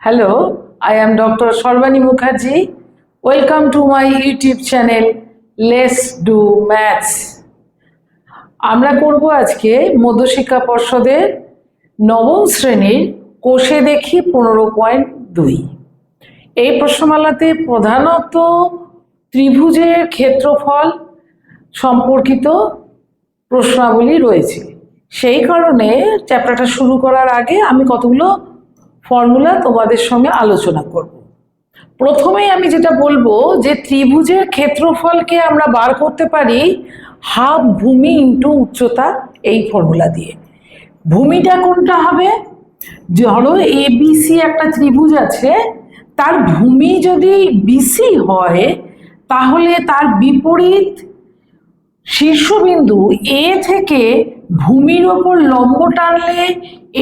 Hello, I am Dr. Sharvani Mukherjee. Welcome to my YouTube channel Let's Do Maths. আমরা করব আজকে মধ্যশিক্ষা পর্ষদের নবম শ্রেণীর কোষে দেখি 15.2। এই প্রশ্নমালাতে প্রধানত ত্রিভুজের ক্ষেত্রফল সম্পর্কিত প্রশ্নাবলী রয়েছে। সেই কারণে চ্যাপ্টারটা শুরু করার আগে আমি কতগুলো ফর্মুলা তোমাদের সঙ্গে আলোচনা করব। প্রথমেই আমি যেটা বলবো যে ত্রিভুজের ক্ষেত্রফলকে আমরা বার করতে পারি হাফ ভূমি ইন্টু উচ্চতা, এই ফর্মুলা দিয়ে। ভূমিটা কোনটা হবে? ধরো এবিসি একটা ত্রিভুজ আছে, তার ভূমি যদি বিসি হয় তাহলে তার বিপরীত শীর্ষবিন্দু এ থেকে ভূমির ওপর লম্ব টানলে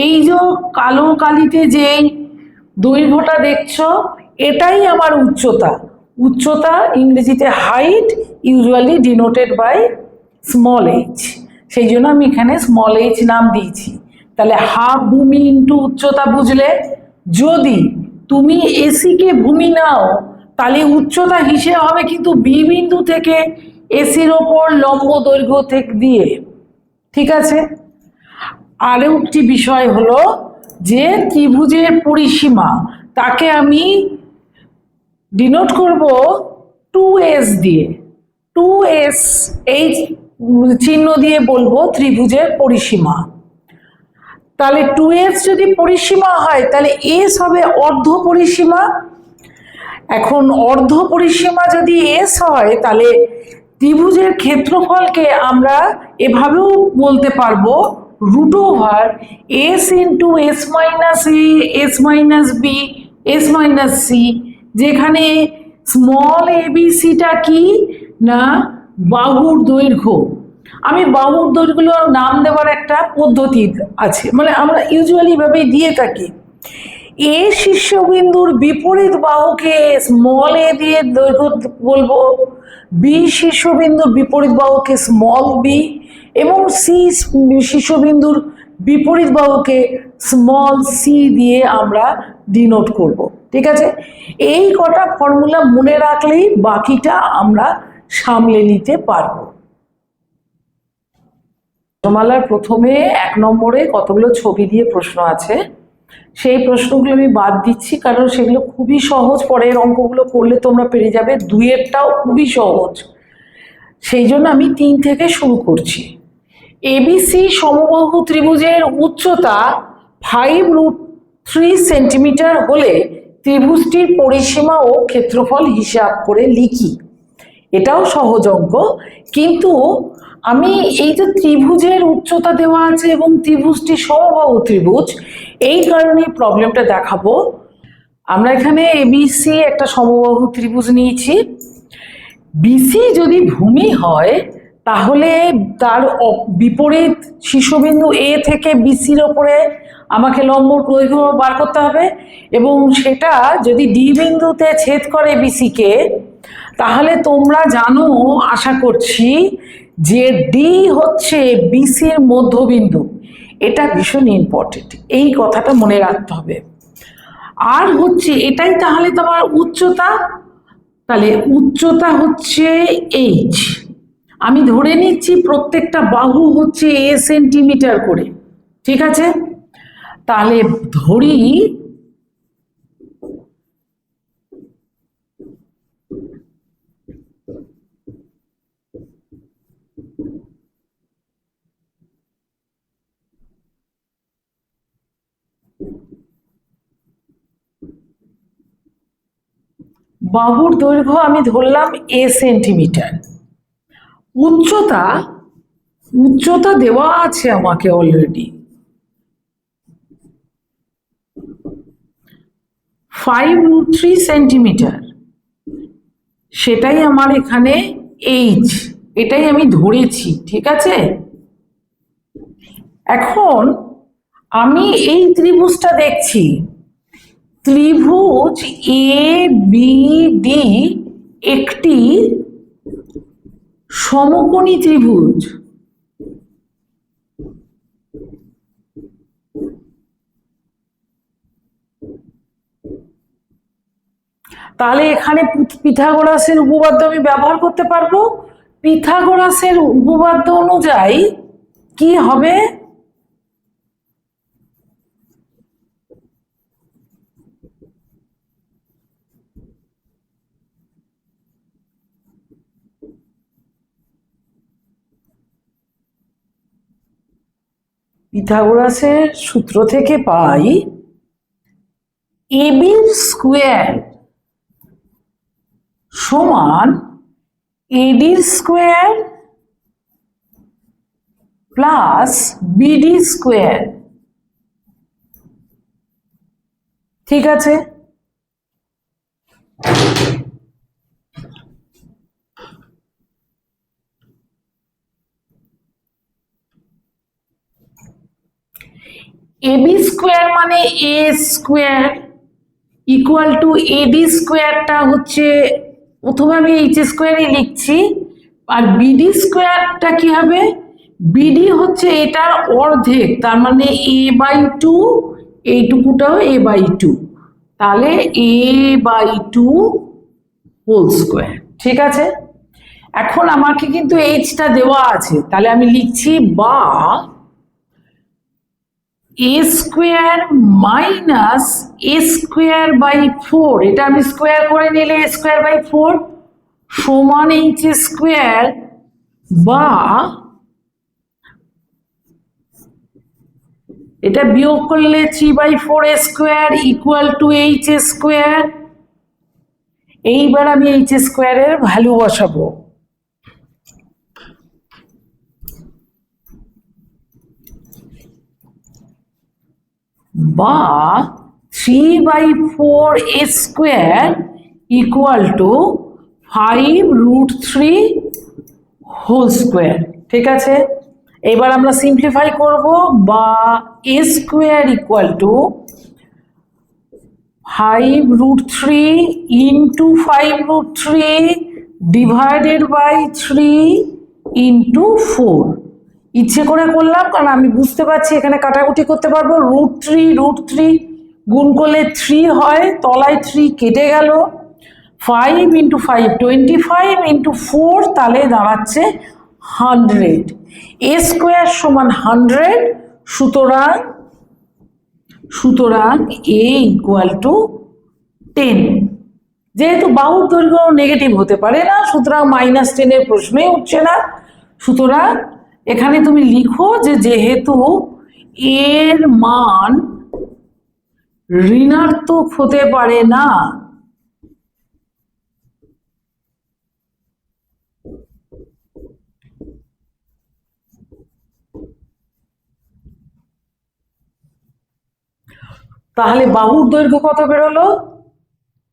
এই যে কালো কালিতে যে দৈর্ঘ্যটা দেখছো এটাই আমার উচ্চতা। উচ্চতা ইংরেজিতে height, usually denoted by small h, সেই জন্য আমি এখানে স্মল এইচ নাম দিয়েছি। তাহলে হাফ ভূমি ইন্টু উচ্চতা বুঝলে। যদি তুমি এসিকে ভূমি নাও তাহলে উচ্চতা হিসেবে হবে কিন্তু বি বিন্দু থেকে এসির ওপর লম্ব দৈর্ঘ্য থেকে দিয়ে। ঠিক আছে, আরও একটি বিষয় হলো যে ত্রিভুজের পরিসীমা, তাকে আমি ডিনোট করব 2s দিয়ে। 2s এই চিহ্ন দিয়ে বলবো ত্রিভুজের পরিসীমা। তাহলে 2s যদি পরিসীমা হয় তাহলে s হবে অর্ধ পরিসীমা। এখন অর্ধ পরিসীমা যদি s হয় তাহলে ত্রিভুজের ক্ষেত্রফলকে আমরা এভাবেও বলতে পারবো root over s into s minus A, s minus B, s minus C, যেখানে স্মল এবিসিটা কি না বাহুর দৈর্ঘ্য। আমি বাহুর দৈর্ঘ্যগুলোর নাম দেওয়ার একটা পদ্ধতি আছে, মানে আমরা ইউজুয়ালি ভাবে দিয়ে থাকি। এ শীর্ষবিন্দুর বিপরীত বাহুকে স্মল এ দিয়ে দৈর্ঘ্য বলবো, বি শীর্ষবিন্দুর বিপরীত বাহুকে স্মল বি, এবং সি শীর্ষবিন্দুর বিপরীত বাহুকে স্মল সি দিয়ে আমরা ডিনোট করব। ঠিক আছে, এই কটা ফর্মুলা মনে রাখলেই বাকিটা আমরা সামলে নিতে পারবো। প্রশ্নমালার প্রথমে 1 নম্বরে কতগুলো ছবি দিয়ে প্রশ্ন আছে, সেই প্রশ্নগুলো আমি বাদ দিচ্ছি কারণ সেগুলো খুবই সহজ, পরের অঙ্কগুলো করলে তোমরা পেরে যাবে। 2-এরটাও খুবই সহজ, সেই জন্য আমি 3 থেকে শুরু করছি। এবিসি সমবাহু ত্রিভুজের উচ্চতা 5√3 সেন্টিমিটার হলে ত্রিভুজটির পরিসীমা ও ক্ষেত্রফল হিসাব করে লিখি। এটাও সহজ অঙ্ক, কিন্তু আমি এই যে ত্রিভুজের উচ্চতা দেওয়া আছে এবং ত্রিভুজটি সমবাহু ত্রিভুজ, এই কারণে প্রবলেমটা দেখাবো। আমরা এখানে এবিসি একটা সমবাহু ত্রিভুজ নিয়েছি। বিসি যদি ভূমি হয় তাহলে তার বিপরীত শীর্ষবিন্দু এ থেকে বিসির ওপরে আমাকে লম্ব দৈর্ঘ্য বার করতে হবে, এবং সেটা যদি ডি বিন্দুতে ছেদ করে বিসিকে, তাহলে তোমরা জানো আশা করছি যে ডি হচ্ছে বিসির মধ্যবিন্দু। এটা ভীষণ ইম্পর্টেন্ট, এই কথাটা মনে রাখতে হবে। আর হচ্ছে এটাই তাহলে তোমার উচ্চতা, তাহলে উচ্চতা হচ্ছে এইচ। আমি ধরে নিচ্ছি প্রত্যেকটা বাহু হচ্ছে এ সেন্টিমিটার করে। ঠিক আছে, তাহলে ধরি বাহুর দৈর্ঘ্য আমি ধরলাম এ সেন্টিমিটার। উচ্চতা উচ্চতা দেওয়া আছে আমাকে অলরেডি 5√3 সেন্টিমিটার, সেটাই আমার এখানে এইচ, এটাই আমি ধরেছি। ঠিক আছে, এখন আমি এই ত্রিভুজটা দেখছি, ত্রিভুজ এ বি ডি একটি সমকোণী ত্রিভুজ। তাহলে এখানে পিথাগোরাসের উপপাদ্য আমি ব্যবহার করতে পারবো। পিথাগোরাসের উপপাদ্য অনুযায়ী কি হবে, পিথাগোরাসের সূত্র থেকে পাই এবি স্কোয়ার সমান এডি স্কোয়ার প্লাস বিডি স্কোয়ার। ঠিক আছে, এবি স্কোয়ার মানে এ স্কোয়ার ইকুয়াল টু এডি স্কোয়ারটা হচ্ছে, প্রথমে আমি এইচ স্কোয়ারই লিখছি, আর বিডি স্কোয়ারটা কি হবে, বিডি হচ্ছে এটার অর্ধেক, তার মানে এ বাই টু, এইটুকুটাও এ বাই টু, তাহলে A by two whole square. ঠিক আছে, এখন আমাকে কিন্তু এইচটা দেওয়া আছে, তাহলে আমি লিখছি বা A square minus A square by four, এটা আমি স্কোয়ার করে নিলে এ স্কোয়ার বাই ফোর সমান এইচ স্কোয়ার, বা এটা বিয়োগ করলে 3/4 square equal to H square. এইবার আমি এইচ স্কোয়ারের ভ্যালু বসাবো, বা 3/4 square equal to 5√3 whole square. ঠিক আছে, এবার আমরা সিম্পলিফাই করব, বা A square equal to 5√3 into 5√3 divided by 3 into 4। ইচ্ছে করে করলাম কারণ আমি বুঝতে পারছি এখানে কাটাকুটি করতে পারবো। √3 গুণ করলে 3 হয়, তলায় 3 কেটে গেল, 5 ইন্টু 5 25 ইন্টু 4 তাহলে দাঁড়াচ্ছে 100। এ স্কোয়ার সমান 100, সুতরাং এ ইকুয়াল টু 10। যেহেতু বাহুর দৈর্ঘ্য নেগেটিভ হতে পারে না, সুতরাং -10 এর প্রশ্নই উঠছে না। সুতরাং এখানে তুমি লিখো যে যেহেতু এর মান ঋণাত্মক হতে পারে না, তাহলে বাহুর দৈর্ঘ্য কত বেরোলো,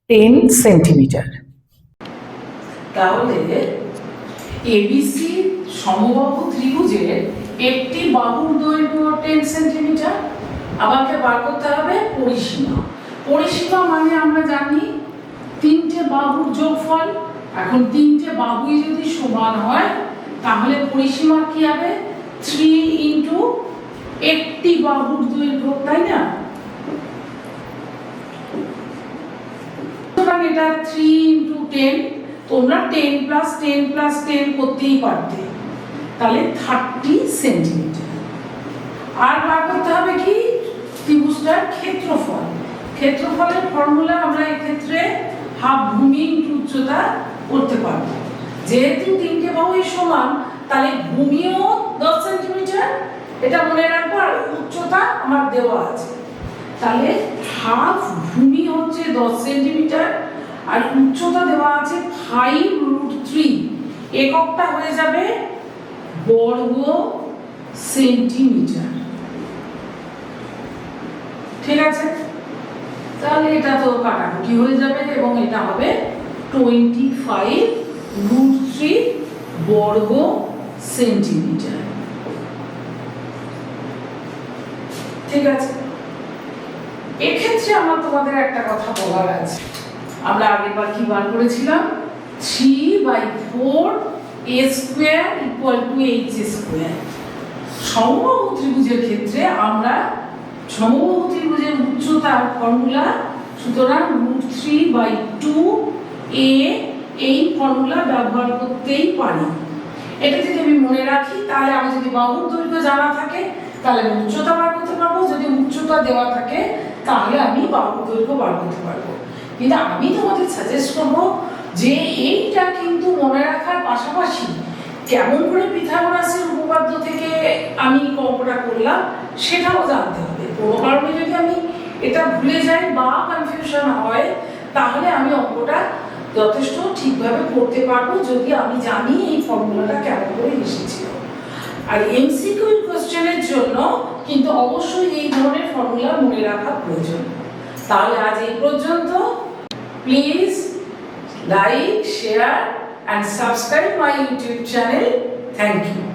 10 সেন্টিমিটার। তাহলে এবিসি সমবাহু ত্রিভুজের একটি বাহুর দৈর্ঘ্য 10 সেন্টিমিটার। আমাকে বার করতে হবে পরিসীমা। পরিসীমা মানে আমরা জানি তিনটে বাহুর যোগফল। এখন তিনটে বাহুই যদি সমান হয় তাহলে পরিসীমা কি হবে, 3 ইন্টু একটি বাহুর দৈর্ঘ্য, তাই না? এটা 3 ইন্টু 10, তোমরা 10 প্লাস 10 প্লাস 10 করতেই পারতে, তাহলে 30 সেন্টিমিটার। আর বার করতে হবে কি, ত্রিভুজটার ক্ষেত্রফল। ক্ষেত্রফলের ফর্মুলা আমরা এক্ষেত্রে হাফ ভূমি ইন্টু উচ্চতা করতে পারবো। যেহেতু তিনটে বাহুই সমান তাহলে ভূমিও 10 সেন্টিমিটার, এটা মনে রাখবো, আর উচ্চতা আমার দেওয়া আছে, তাহলে হাফ ভূমি হচ্ছে 10 সেন্টিমিটার আর উচ্চতা দেওয়া আছে 5√3, এককটা হয়ে যাবে বর্গ সেন্টিমিটার। ঠিক আছে, তাহলে এটা তো কাটাকুটি হয়ে যাবে এবং এটা হবে 25√3 বর্গ সেন্টিমিটার। ঠিক আছে, এক্ষেত্রে আমার তোমাদের একটা কথা বলার আছে। আমরা আগেরবার কি বার করেছিলাম, 3/4 a square equal two h square. সমবাহু ত্রিভুজের ক্ষেত্রে আমরা সমবাহু ত্রিভুজের উচ্চতার ফর্মুলা সুতরাং √3/2 a এই ফর্মুলা ব্যবহার করতেই পারি। এটা যদি আমি মনে রাখি তাহলে আমি যদি বাহুর দৈর্ঘ্য জানা থাকে তাহলে আমি উচ্চতা বার করতে পারবো, যদি উচ্চতা দেওয়া থাকে তাহলে আমি বাহুর দৈর্ঘ্য বার করতে পারবো। কিন্তু আমি তোমাদের সাজেস্ট করবো যে এইটা কিন্তু মনে রাখার পাশাপাশি কেমন করে পিথাগোরাসের উপপাদ্য থেকে আমি অঙ্কটা করলাম সেটাও জানতে হবে। কোনো কারণে যদি আমি এটা ভুলে যাই বা কনফিউশন হয় তাহলে আমি অঙ্কটা যথেষ্ট ঠিকভাবে করতে পারবো যদি আমি জানি এই ফর্মুলাটা কেমন করে এসেছিল। আর এমসিকিউ কোশ্চেনের জন্য কিন্তু অবশ্যই এই ধরনের ফর্মুলা মনে রাখা প্রয়োজন। তাহলে আজ এই পর্যন্ত। Please like, share and subscribe my YouTube channel. Thank you.